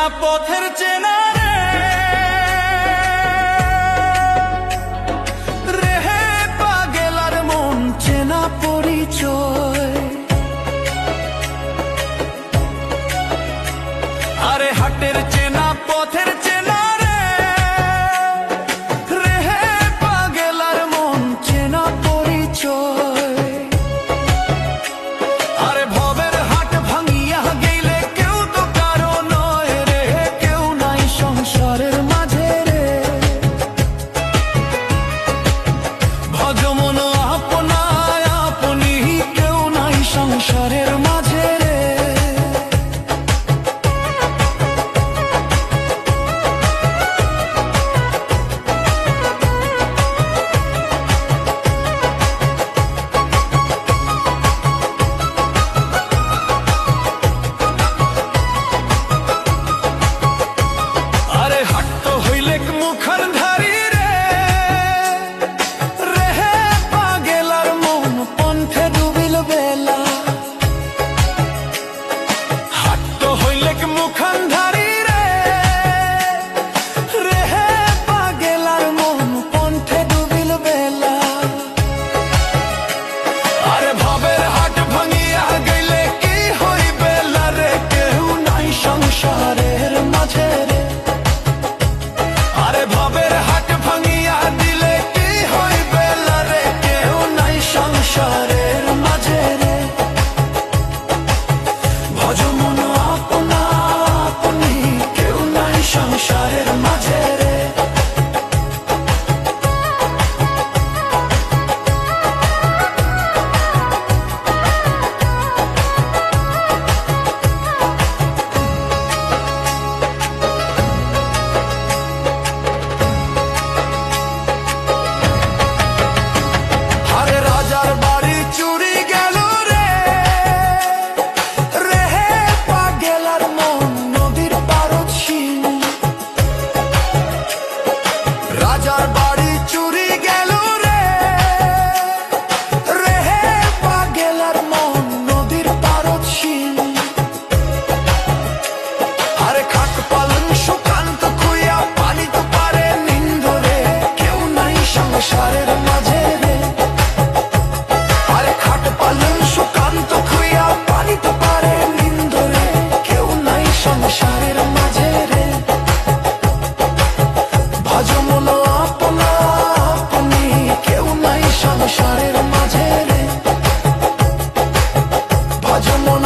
চেনা পথের চেনা রে হে পাগেলার মন চেনা পরিচয়। আরে হাটের চেনা পথের চেনা রে হে পাগেলার মন চেনা পরিচয়। আরে ভবের হাট ভাঙিয়া গেলে কেউ তো কারো নয় রে, কেউ নাই সংসারের মাঝে রে। ভজমন আপনায় আপনি কেউ নাই সংসারের মাঝে রে। আরে হাট তো হইলে মুখার ধারি রে, রে হে পাগেলার মন পন্থে ডুবিল বেলা। হাট তো হইলে মুখার ধারি রে, রে হে পাগেলার মন পন্থে ডুবিল বেলা। আরে ভাবের হাট ভাঙিয়া গেলে কি হইবে রে, কেউ নাই সংসারের মাঝে রে। আরে ভাবের হাট ভাঙিয়া দিলে কি হইবে রে, কেউ নাই সংসারের মাঝে রে। ভজমন আপনা আপনি কেউ নাই সংসারের মাঝে রে। আরে রাজার বাড়ি চুরি গেল রে, রে হে পাগেলার মন নদীর পারদ শিন। রাজার বাড়ি চুরি গেল রে, রে হে পাগেলার মন নদীর পারদ শিন। আরে খাট পালন সুকান্ত খুইয়া পানি তো পারে নিন্দরে, কেউ নাই সংসারের মাঝে রে। আরে খাট পালন সুকান্ত খুইয়া পানি তো পারে নিন্দরে, কেউ নাই সংসারের মাঝে রে। ভজমন আপনা আপনি কেউ নাই সংসারের মাঝে রে। ভজমন